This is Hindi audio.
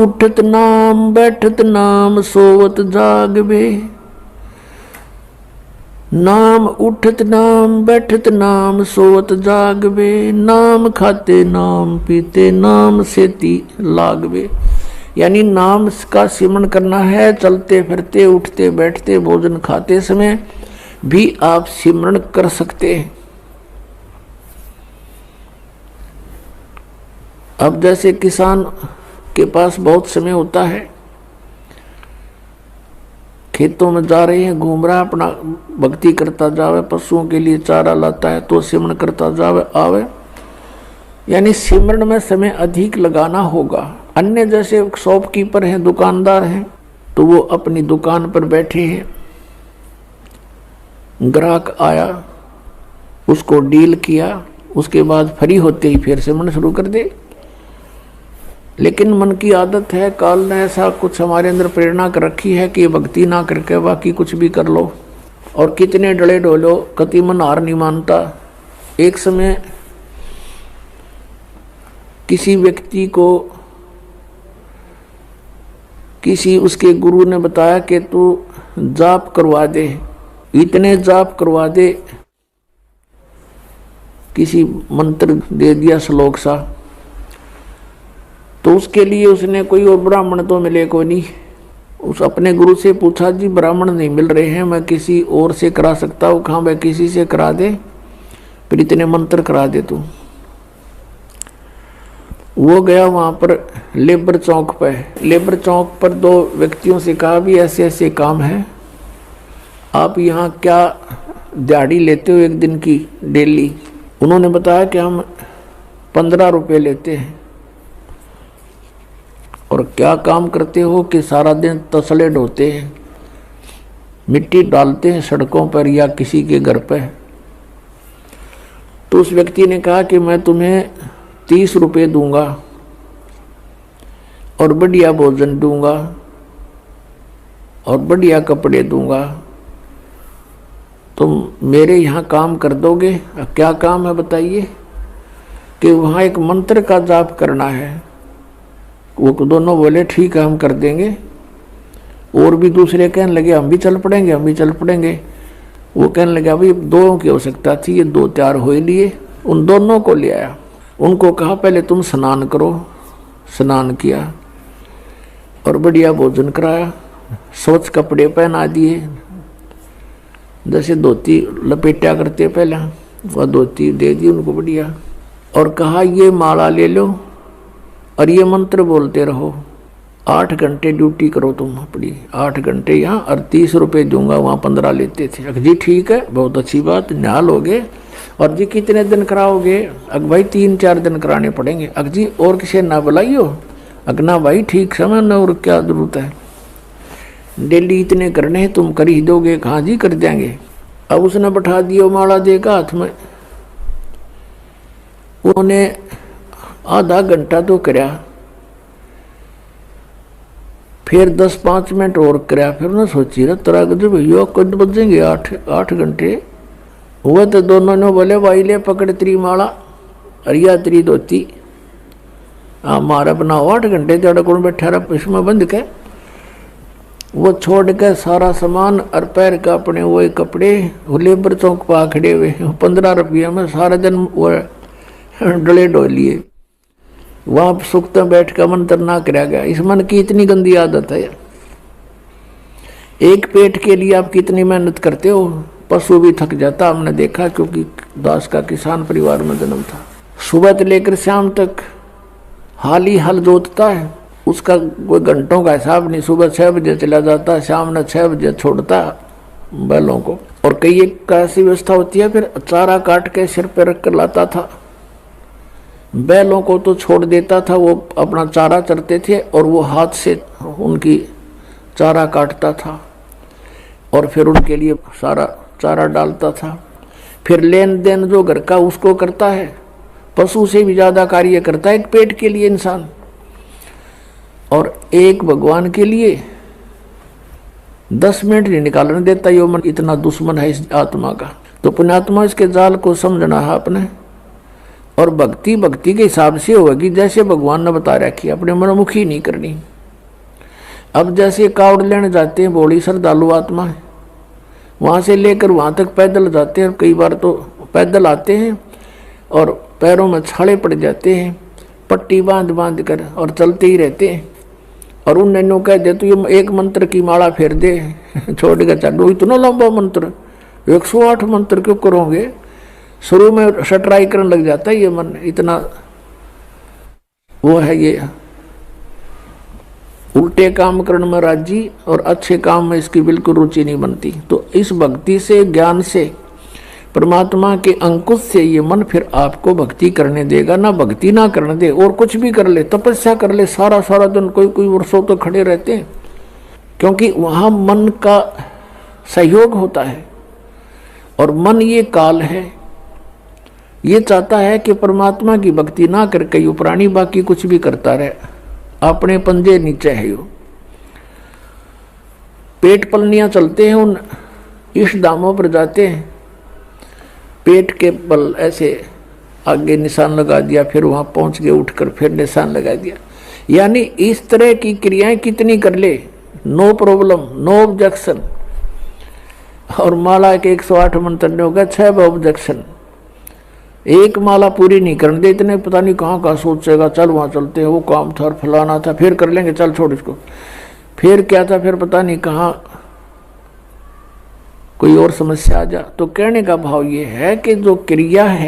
उठत नाम बैठत नाम सोवत जागवे। नाम उठत नाम बैठत नाम सोवत जागवे। नाम खाते नाम पीते नाम सेती लागवे। यानी नाम का सिमरण करना है। चलते फिरते उठते बैठते भोजन खाते समय भी आप सिमरण कर सकते हैं। अब जैसे किसान के पास बहुत समय होता है, खेतों में जा रहे हैं, घूम रहा, अपना भक्ति करता जावे, पशुओं के लिए चारा लाता है तो सिमरण करता जावे आवे। यानी सिमरण में समय अधिक लगाना होगा। अन्य जैसे शॉपकीपर हैं, दुकानदार हैं, तो वो अपनी दुकान पर बैठे हैं, ग्राहक आया, उसको डील किया, उसके बाद फ्री होते ही फिर सिमरण शुरू कर दे। लेकिन मन की आदत है, काल ने ऐसा कुछ हमारे अंदर प्रेरणा कर रखी है कि भक्ति ना करके बाकी कुछ भी कर लो और कितने डले डोलो, कति मन हार नहीं मानता। एक समय किसी व्यक्ति को किसी उसके गुरु ने बताया कि तू जाप करवा दे, इतने जाप करवा दे, किसी मंत्र दे दिया श्लोक सा। तो उसके लिए उसने कोई और ब्राह्मण तो मिले को नहीं। उस अपने गुरु से पूछा, जी ब्राह्मण नहीं मिल रहे हैं, मैं किसी और से करा सकता हूँ? कहाँ, मैं किसी से करा दे, फिर इतने मंत्र करा दे तू। वो गया वहाँ पर लेबर चौक पर। लेबर चौक पर दो व्यक्तियों से कहा, भी ऐसे ऐसे काम है, आप यहाँ क्या दिहाड़ी लेते हो एक दिन की डेली? उन्होंने बताया कि हम 15 रुपये लेते हैं। और क्या काम करते हो? कि सारा दिन तसले ढोते हैं, मिट्टी डालते हैं सड़कों पर या किसी के घर पर। तो उस व्यक्ति ने कहा कि मैं तुम्हें 30 रुपये दूंगा और बढ़िया भोजन दूंगा और बढ़िया कपड़े दूंगा, तुम मेरे यहाँ काम कर दोगे? क्या काम है बताइए? कि वहाँ एक मंत्र का जाप करना है। वो दोनों बोले ठीक है हम कर देंगे। और भी दूसरे कहने लगे हम भी चल पड़ेंगे, हम भी चल पड़ेंगे। वो कहने लगे अभी 2 की आवश्यकता थी, ये 2 तैयार हो लिए। उन दोनों को ले आया, उनको कहा पहले तुम स्नान करो। स्नान किया और बढ़िया भोजन कराया, स्वच्छ कपड़े पहना दिए, जैसे धोती लपेटा करते पहले, वह धोती दे दी उनको बढ़िया। और कहा ये माला ले लो और ये मंत्र बोलते रहो, 8 घंटे ड्यूटी करो तुम अपनी, 8 घंटे यहाँ, और 30 रुपये दूंगा, वहाँ 15 लेते थे। अग जी ठीक है, बहुत अच्छी बात, न्याल हो गए। और जी कितने दिन कराओगे? अग भाई 3-4 दिन कराने पड़ेंगे। अग जी और किसी ना बुलाइयो? अग ना भाई ठीक समय ना, और क्या जरूरत है, डेली इतने करने हैं, तुम कर ही दोगे? कहाँ जी कर देंगे। अब उसने बैठा दिया माला देगा हाथ में। उन्होंने आधा घंटा तो कराया, फिर 10-5 मिनट और कराया। फिर उन्होंने सोची रहा तरह जो भैया कद बजेंगे 8 घंटे हुआ। तो दोनों ने बोले भाई ले पकड़ तेरी माला और या तेरी धोती, मारा बनाओ 8 घंटे तेरा कौन बैठा रहा इसमें बंद के। वो छोड़ के सारा सामान और पैर का अपने वो कपड़े वो लेबर चौक पर खड़े हुए, 15 रुपये में सारा दिन वो डले डोलिए। वहाँ सुखता बैठ कर मंत्र ना कराया गया। इस मन की इतनी गंदी आदत है। एक पेट के लिए आप कितनी मेहनत करते हो, पशु भी थक जाता, हमने देखा, क्योंकि दास का किसान परिवार में जन्म था। सुबह से लेकर शाम तक हाल ही हल जोतता है, उसका कोई घंटों का हिसाब नहीं। सुबह 6 बजे चला जाता, शाम ने 6 बजे छोड़ता बैलों को। और कई एक ऐसी व्यवस्था होती है, फिर चारा काट के सिर पर रख कर लाता था। बैलों को तो छोड़ देता था, वो अपना चारा चरते थे और वो हाथ से उनकी चारा काटता था और फिर उनके लिए सारा चारा डालता था। फिर लेन देन जो घर का उसको करता है, पशु से भी ज़्यादा कार्य करता है एक पेट के लिए इंसान। और एक भगवान के लिए 10 मिनट नहीं निकालने देता ये मन, इतना दुश्मन है इस आत्मा का। तो पुण्यात्मा इसके जाल को समझना है आपने। और भक्ति के हिसाब से होगी जैसे भगवान ने बता रखी, अपने मनमुखी नहीं करनी। अब जैसे कावड़ लेने जाते हैं, बड़ी श्रद्धालु आत्मा है, वहाँ से लेकर वहाँ तक पैदल जाते हैं, कई बार तो पैदल आते हैं और पैरों में छाले पड़ जाते हैं, पट्टी बांध बांध कर और चलते ही रहते हैं। और उन नैनो कह दे तो ये एक मंत्र की माला फेर दे छोड़ के चलो, इतना लंबा मंत्र 108 मंत्र क्यों करोगे। शुरू में शटराई करने लग जाता है ये मन, इतना वो है ये उल्टे काम करने में राजी और अच्छे काम में इसकी बिल्कुल रुचि नहीं बनती। तो इस भक्ति से, ज्ञान से, परमात्मा के अंकुश से ये मन फिर आपको भक्ति करने देगा। ना भक्ति ना करने दे और कुछ भी कर ले, तपस्या कर ले, सारा सारा दिन कोई वर्षों तो खड़े रहते हैं, क्योंकि वहाँ मन का सहयोग होता है। और मन ये काल है, ये चाहता है कि परमात्मा की भक्ति ना करके यो प्राणी बाकी कुछ भी करता रहे, अपने पंजे नीचे है। यो पेट पलनियां चलते हैं, उन इस दामों पर जाते हैं, पेट के बल ऐसे आगे निशान लगा दिया, फिर वहां पहुंच गए, उठकर फिर निशान लगा दिया। यानी इस तरह की क्रियाएं कितनी कर ले, नो प्रॉब्लम, नो ऑब्जेक्शन। और माला के 108 मंत्र ने होगा 6 ऑब्जेक्शन। एक माला पूरी नहीं करने दे, इतने पता नहीं कहाँ कहाँ सोचेगा, चल वहाँ चलते हैं, वो काम था, फलाना था, फिर कर लेंगे, चल छोड़ इसको, फिर क्या था, फिर पता नहीं कहाँ कोई और समस्या आ जा। तो कहने का भाव ये है कि जो क्रिया है